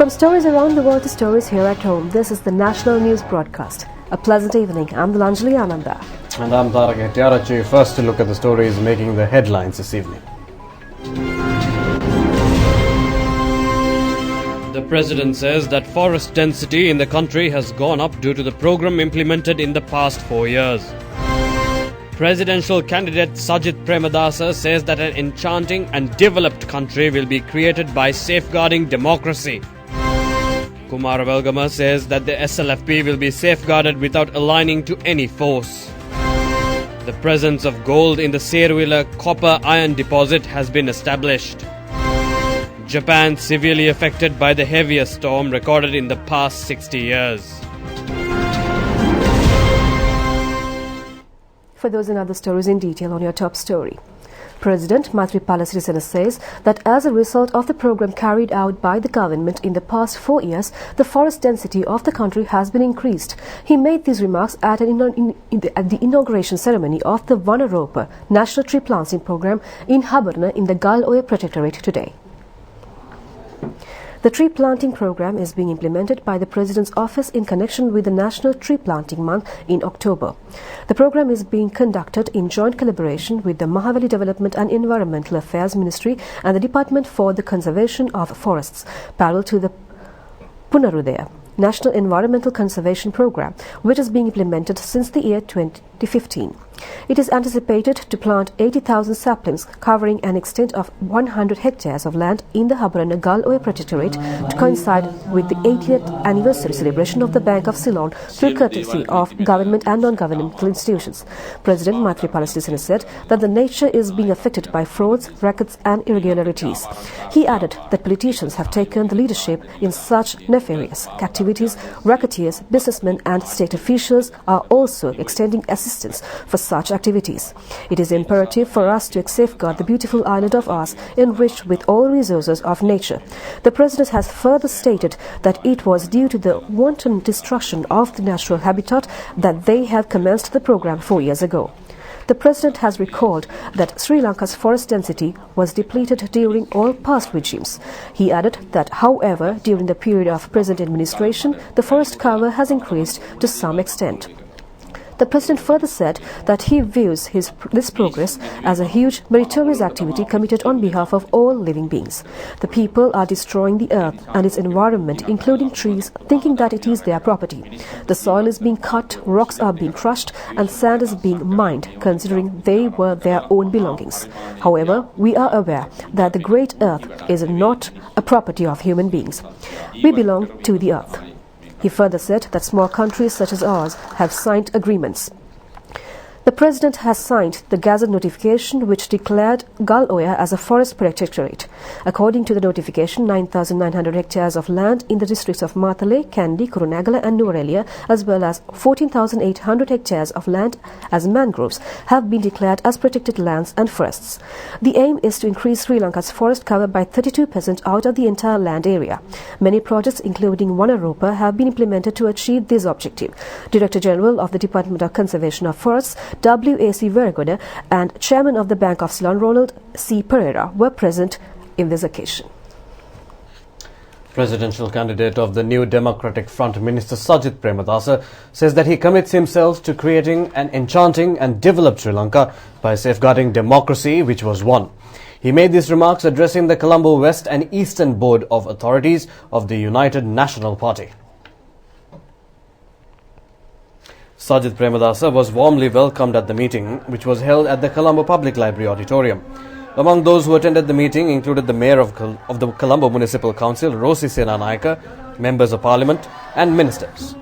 From stories around the world to stories here at home, this is the National News Broadcast. A pleasant evening. I'm Lanjali Ananda. And I'm Tarak Hettiarachi. First to look at the stories making the headlines this evening. The President says that forest density in the country has gone up due to the program implemented in the past 4 years. Presidential candidate Sajith Premadasa says that an enchanting and developed country will be created by safeguarding democracy. Kumara Velgama says that the SLFP will be safeguarded without aligning to any force. The presence of gold in the Serwila copper iron deposit has been established. Japan severely affected by the heaviest storm recorded in the past 60 years. For those and other stories in detail on your top story. President Maithripala says that as a result of the program carried out by the government in the past 4 years, the forest density of the country has been increased. He made these remarks at the inauguration ceremony of the Vanaropa National Tree Planting Program in Habarna in the Galoya Protectorate today. The tree planting program is being implemented by the President's office in connection with the National Tree Planting Month in October. The program is being conducted in joint collaboration with the Mahaveli Development and Environmental Affairs Ministry and the Department for the Conservation of Forests, parallel to the Punarudaya National Environmental Conservation Program, which is being implemented since the year 2015. It is anticipated to plant 80,000 saplings covering an extent of 100 hectares of land in the Habarana Galoya Protectorate to coincide with the 80th anniversary celebration of the Bank of Ceylon through courtesy of government and non-governmental institutions. President Maithripala said that the nature is being affected by frauds, rackets and irregularities. He added that politicians have taken the leadership in such nefarious activities. Racketeers, businessmen and state officials are also extending assistance for such activities. It is imperative for us to safeguard the beautiful island of ours, enriched with all resources of nature. The President has further stated that it was due to the wanton destruction of the natural habitat that they have commenced the program 4 years ago. The President has recalled that Sri Lanka's forest density was depleted during all past regimes. He added that, however, during the period of present administration, the forest cover has increased to some extent. The President further said that he views this progress as a huge meritorious activity committed on behalf of all living beings. The people are destroying the earth and its environment, including trees, thinking that it is their property. The soil is being cut, rocks are being crushed, and sand is being mined, considering they were their own belongings. However, we are aware that the great earth is not a property of human beings. We belong to the earth. He further said that small countries such as ours have signed agreements. The President has signed the Gazette notification which declared Galoya as a forest protectorate. According to the notification, 9,900 hectares of land in the districts of Mathale, Kandy, Kurunegala and Nuwara, as well as 14,800 hectares of land as mangroves, have been declared as protected lands and forests. The aim is to increase Sri Lanka's forest cover by 32% out of the entire land area. Many projects, including Vanaropa, have been implemented to achieve this objective. Director General of the Department of Conservation of Forests, W.A.C. Veragoda, and Chairman of the Bank of Ceylon, Ronald C. Pereira, were present in this occasion. Presidential candidate of the New Democratic Front, Minister Sajith Premadasa, says that he commits himself to creating an enchanting and developed Sri Lanka by safeguarding democracy, which was won. He made these remarks addressing the Colombo West and Eastern Board of Authorities of the United National Party. Sajith Premadasa was warmly welcomed at the meeting, which was held at the Colombo Public Library Auditorium. Among those who attended the meeting included the Mayor of the Colombo Municipal Council, Rosi Senanayaka, Members of Parliament and Ministers.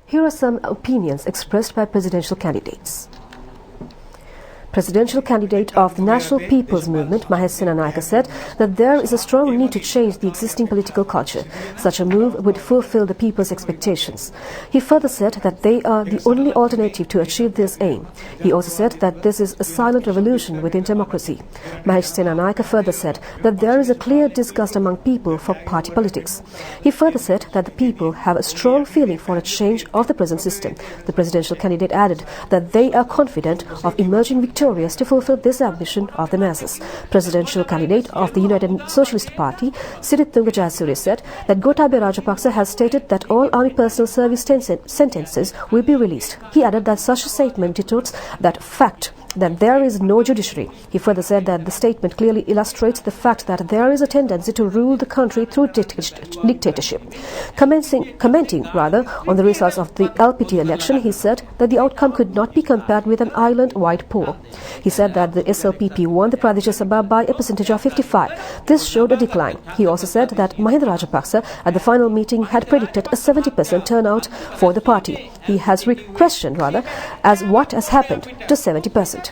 Here are some opinions expressed by presidential candidates. Presidential candidate of the National People's Movement, Maithripala Naika, said that there is a strong need to change the existing political culture. Such a move would fulfill the people's expectations. He further said that they are the only alternative to achieve this aim. He also said that this is a silent revolution within democracy. Maithripala Naika further said that there is a clear disgust among people for party politics. He further said that the people have a strong feeling for a change of the present system. The presidential candidate added that they are confident of emerging victorious to fulfill this ambition of the masses. Presidential candidate of the United Socialist Party, Sirit Tungajayasuriya, said that Gotabaya Rajapaksa has stated that all army personal service sentences will be released. He added that such a statement denotes that fact that there is no judiciary. He further said that the statement clearly illustrates the fact that there is a tendency to rule the country through dictatorship. Commenting on the results of the LPT election, he said that the outcome could not be compared with an island-wide poll. He said that the SLPP won the Pradesh Sabha by a percentage of 55. This showed a decline. He also said that Mahinda Rajapaksa at the final meeting had predicted a 70% turnout for the party. He has questioned as what has happened to 70%.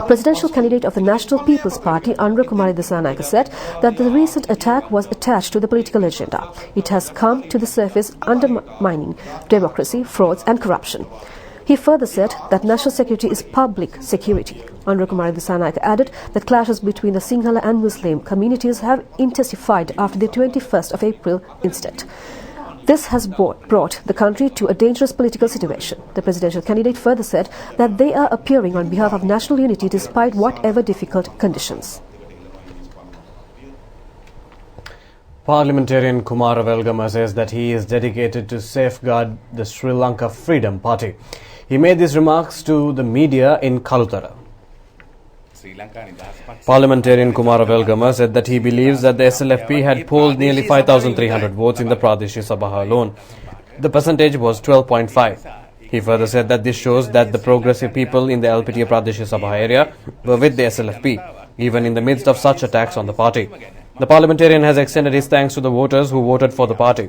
Presidential candidate of the National People's Party, Kumara Velgama, said that the recent attack was attached to the political agenda. It has come to the surface undermining democracy, frauds and corruption. He further said that national security is public security. Kumara Velgama added that clashes between the Sinhala and Muslim communities have intensified after the 21st of April incident. This has brought the country to a dangerous political situation. The presidential candidate further said that they are appearing on behalf of national unity despite whatever difficult conditions. Parliamentarian Kumara Velgama says that he is dedicated to safeguard the Sri Lanka Freedom Party. He made these remarks to the media in Kalutara. Parliamentarian Kumara Velgama said that he believes that the SLFP had polled nearly 5,300 votes in the Pradesh Sabha alone. The percentage was 12.5. He further said that this shows that the progressive people in the LPT Pradesh Sabha area were with the SLFP, even in the midst of such attacks on the party. The parliamentarian has extended his thanks to the voters who voted for the party.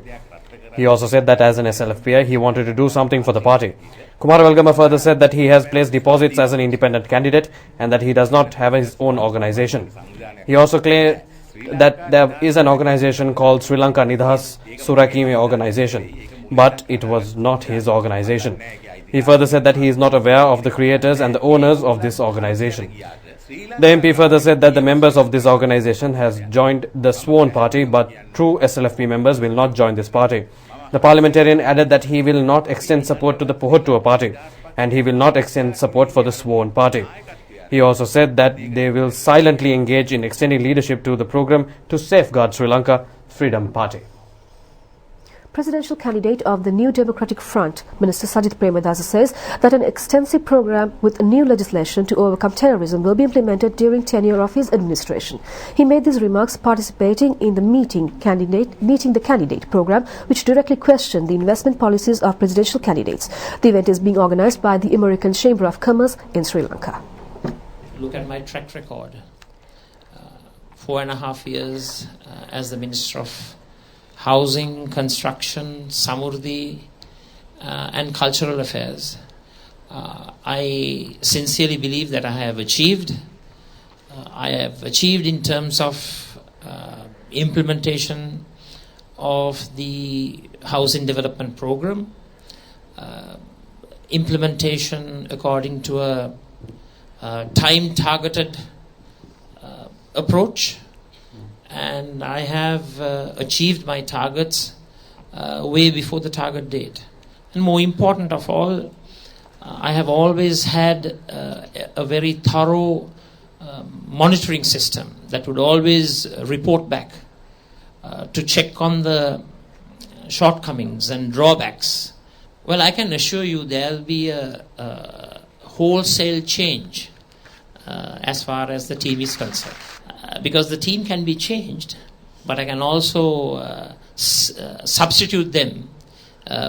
He also said that as an SLFPI, he wanted to do something for the party. Kumara Velgama further said that he has placed deposits as an independent candidate and that he does not have his own organization. He also claimed that there is an organization called Sri Lanka Nidhas Surakimi organization, but it was not his organization. He further said that he is not aware of the creators and the owners of this organization. The MP further said that the members of this organization has joined the sworn party, but true SLFP members will not join this party. The parliamentarian added that he will not extend support to the Pohotua party and he will not extend support for the sworn party. He also said that they will silently engage in extending leadership to the program to safeguard Sri Lanka Freedom Party. Presidential candidate of the New Democratic Front, Minister Sajith Premadasa, says that an extensive program with new legislation to overcome terrorism will be implemented during tenure of his administration. He made these remarks participating in the Meeting the Candidate program, which directly questioned the investment policies of presidential candidates. The event is being organized by the American Chamber of Commerce in Sri Lanka. Look at my track record. 4.5 years as the Minister of Housing, Construction, Samurdhi and Cultural Affairs. I sincerely believe that I have achieved. I have achieved in terms of implementation of the Housing Development Program, implementation according to a time-targeted approach. And I have achieved my targets way before the target date. And more important of all, I have always had a very thorough monitoring system that would always report back to check on the shortcomings and drawbacks. Well, I can assure you there will be a wholesale change as far as the team is concerned. Because the team can be changed, but I can also substitute them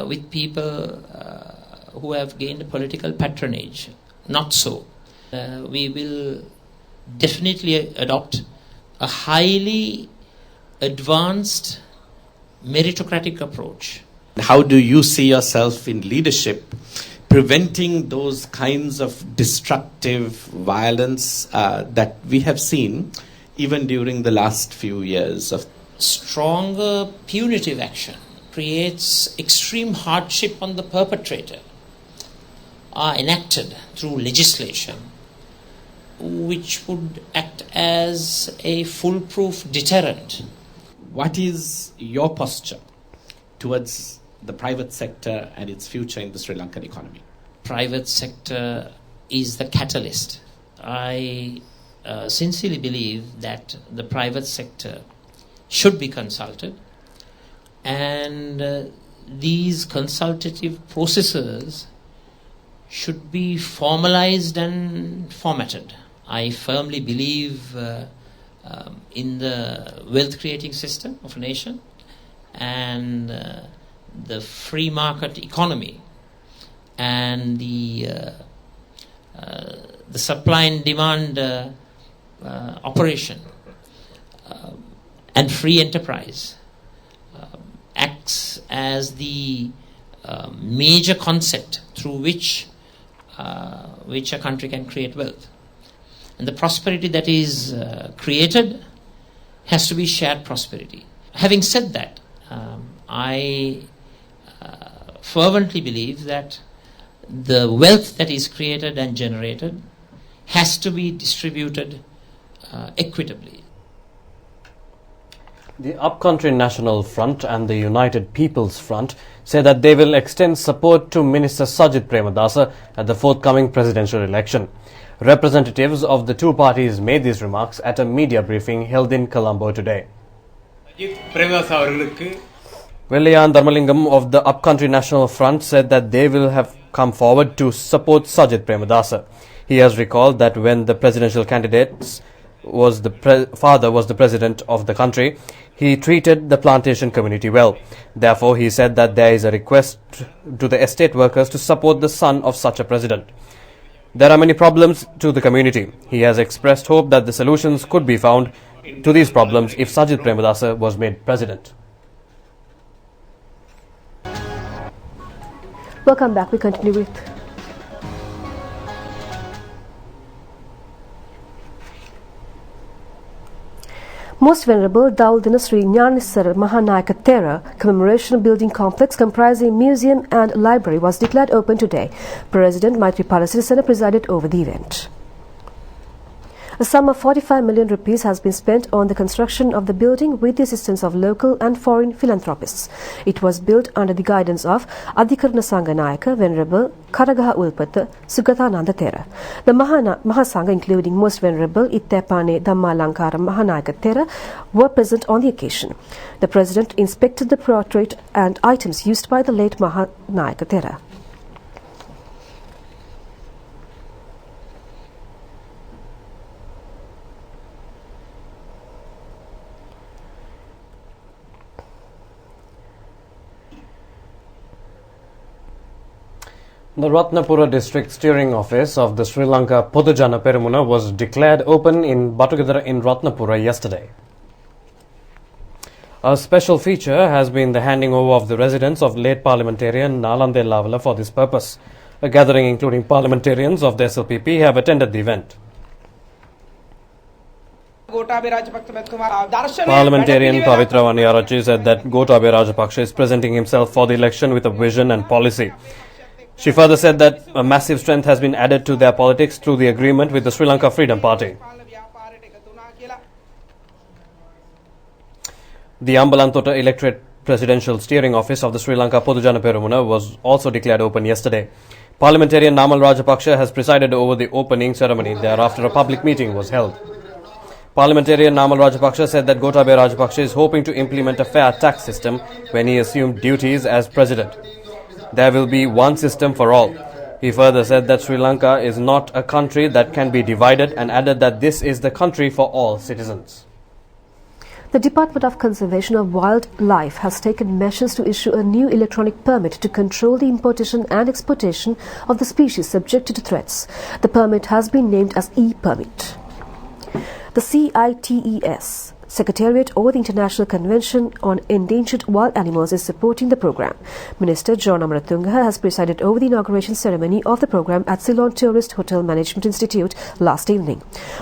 with people who have gained political patronage. Not so. We will definitely adopt a highly advanced meritocratic approach. How do you see yourself in leadership preventing those kinds of destructive violence that we have seen even during the last few years. Stronger punitive action creates extreme hardship on the perpetrator are enacted through legislation which would act as a foolproof deterrent. What is your posture towards the private sector and its future in the Sri Lankan economy? Private sector is the catalyst. I sincerely believe that the private sector should be consulted, and these consultative processes should be formalized and formatted. I firmly believe in the wealth creating system of a nation and the free market economy and the supply and demand operation and free enterprise acts as the major concept through which a country can create wealth. And the prosperity that is created has to be shared prosperity. Having said that, I fervently believe that the wealth that is created and generated has to be distributed equitably. The Upcountry National Front and the United People's Front say that they will extend support to Minister Sajith Premadasa at the forthcoming presidential election. Representatives of the two parties made these remarks at a media briefing held in Colombo today. Velayan Dharmalingam of the Upcountry National Front said that they will have come forward to support Sajith Premadasa. He has recalled that when the presidential candidate was father was the president of the country, he treated the plantation community well. Therefore, he said that there is a request to the estate workers to support the son of such a president. There are many problems to the community. He has expressed hope that the solutions could be found to these problems if Sajith Premadasa was made president. Welcome back. We continue with Most Venerable Daul Dinasri Nyanisara Mahanayaka Thera Commemoration Building complex comprising museum and library was declared open today. President Maithripala presided over the event. A sum of 45 million rupees has been spent on the construction of the building with the assistance of local and foreign philanthropists. It was built under the guidance of Adhikarana Sangha Nayaka Venerable Karagaha Ulpata Sugatananda Thera. The Mahasangha, including Most Venerable Ittepane Dhammalankara Mahanayaka Thera, were present on the occasion. The President inspected the portrait and items used by the late Mahanayaka Thera. The Ratnapura District Steering Office of the Sri Lanka Podujana Peramuna was declared open in Batugedara in Ratnapura yesterday. A special feature has been the handing over of the residence of late parliamentarian Nalande Lavala for this purpose. A gathering including parliamentarians of the SLPP have attended the event. Parliamentarian Pavitra Vaniyarachi said that Gotabaya Rajapaksa is presenting himself for the election with a vision and policy. She further said that a massive strength has been added to their politics through the agreement with the Sri Lanka Freedom Party. The Ambalantota Electorate Presidential Steering Office of the Sri Lanka Podujana Peramuna was also declared open yesterday. Parliamentarian Namal Rajapaksa has presided over the opening ceremony. Thereafter, a public meeting was held. Parliamentarian Namal Rajapaksa said that Gotabaya Rajapaksa is hoping to implement a fair tax system when he assumed duties as president. There will be one system for all. He further said that Sri Lanka is not a country that can be divided and added that this is the country for all citizens. The Department of Conservation of Wildlife has taken measures to issue a new electronic permit to control the importation and exportation of the species subjected to threats. The permit has been named as E-Permit. The CITES Secretariat or the International Convention on Endangered Wild Animals is supporting the program. Minister John Amaratunga has presided over the inauguration ceremony of the program at Ceylon Tourist Hotel Management Institute last evening.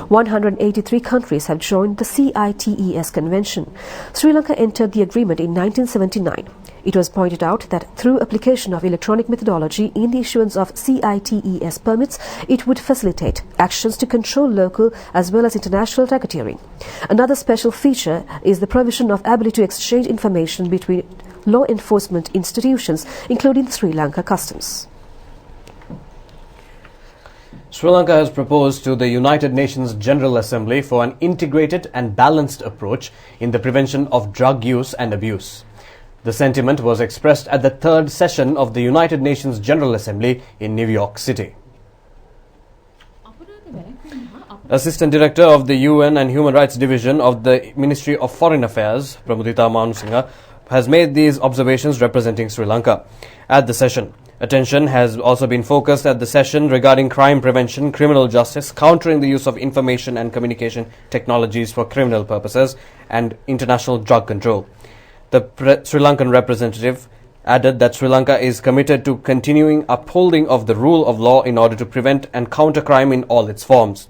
183 countries have joined the CITES convention. Sri Lanka entered the agreement in 1979. It was pointed out that through application of electronic methodology in the issuance of CITES permits, it would facilitate actions to control local as well as international racketeering. Another special feature is the provision of ability to exchange information between law enforcement institutions, including Sri Lanka Customs. Sri Lanka has proposed to the United Nations General Assembly for an integrated and balanced approach in the prevention of drug use and abuse. The sentiment was expressed at the third session of the United Nations General Assembly in New York City. Assistant Director of the UN and Human Rights Division of the Ministry of Foreign Affairs, Pramudita Manusingha, has made these observations representing Sri Lanka. At the session, attention has also been focused at the session regarding crime prevention, criminal justice, countering the use of information and communication technologies for criminal purposes, and international drug control. The Sri Lankan representative added that Sri Lanka is committed to continuing upholding of the rule of law in order to prevent and counter crime in all its forms.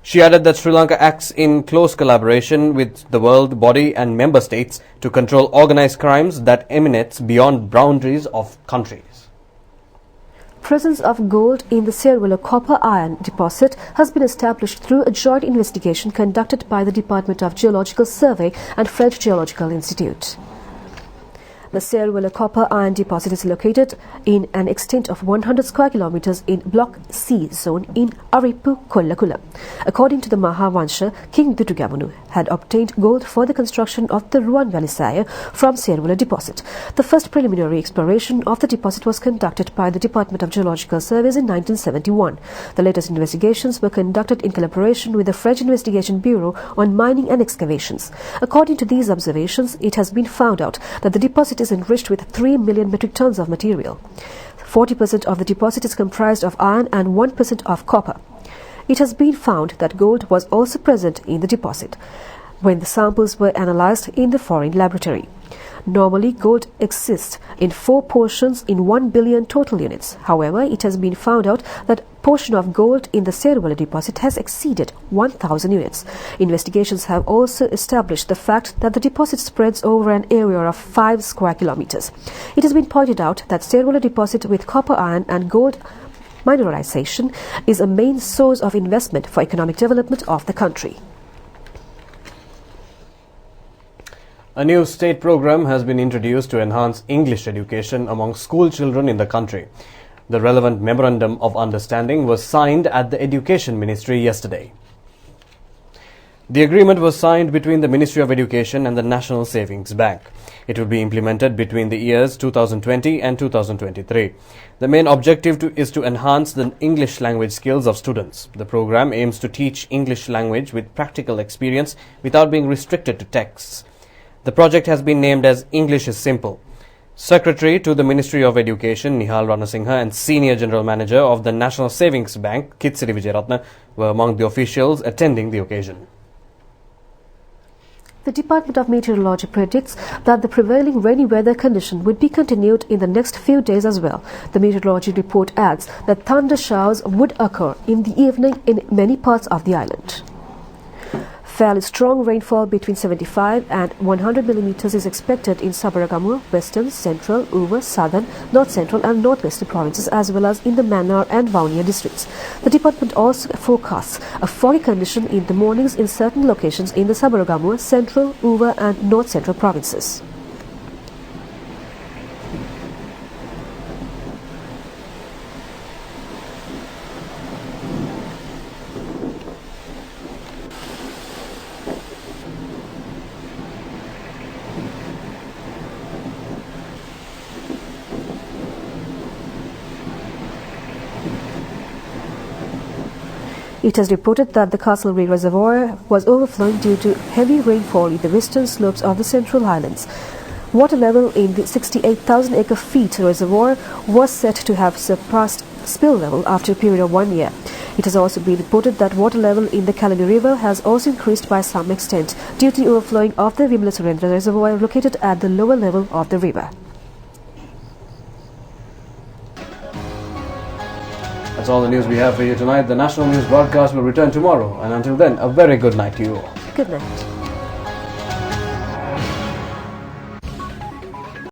She added that Sri Lanka acts in close collaboration with the world body and member states to control organized crimes that emanates beyond boundaries of countries. Presence of gold in the Serwala copper iron deposit has been established through a joint investigation conducted by the Department of Geological Survey and French Geological Institute. The Serwala copper iron deposit is located in an extent of 100 square kilometers in Block C zone in Aripu, Kollakula. According to the Mahavansha, King Dutugamunu had obtained gold for the construction of the Ruan Valisaya from Serwala deposit. The first preliminary exploration of the deposit was conducted by the Department of Geological Surveys in 1971. The latest investigations were conducted in collaboration with the French Investigation Bureau on Mining and Excavations. According to these observations, it has been found out that the deposit is enriched with 3 million metric tons of material. 40% of the deposit is comprised of iron and 1% of copper. It has been found that gold was also present in the deposit when the samples were analyzed in the foreign laboratory. Normally, gold exists in 4 portions in 1 billion total units. However, it has been found out that portion of gold in the Serwala deposit has exceeded 1,000 units. Investigations have also established the fact that the deposit spreads over an area of 5 square kilometers. It has been pointed out that Serwala deposit with copper, iron and gold mineralization is a main source of investment for economic development of the country. A new state program has been introduced to enhance English education among school children in the country. The relevant Memorandum of Understanding was signed at the Education Ministry yesterday. The agreement was signed between the Ministry of Education and the National Savings Bank. It will be implemented between the years 2020 and 2023. The main objective is to enhance the English language skills of students. The program aims to teach English language with practical experience without being restricted to texts. The project has been named as English is Simple. Secretary to the Ministry of Education, Nihal Ranasinghe, and Senior General Manager of the National Savings Bank, Kitsiri Vijayaratna, were among the officials attending the occasion. The Department of Meteorology predicts that the prevailing rainy weather condition would be continued in the next few days as well. The meteorology report adds that thunder showers would occur in the evening in many parts of the island. Fairly strong rainfall between 75 and 100 millimeters is expected in Sabaragamuwa, Western, Central, Uva, Southern, North Central and Northwestern provinces as well as in the Mannar and Vaunia districts. The department also forecasts a foggy condition in the mornings in certain locations in the Sabaragamuwa, Central, Uva and North Central provinces. It has reported that the Castlereagh Reservoir was overflowing due to heavy rainfall in the western slopes of the Central Highlands. Water level in the 68,000 acre-feet reservoir was said to have surpassed spill level after a period of 1 year. It has also been reported that water level in the Kalali River has also increased by some extent due to the overflowing of the Vimala Surendra reservoir located at the lower level of the river. That's all the news we have for you tonight. The national news broadcast will return tomorrow, and until then, a very good night to you all. Good night.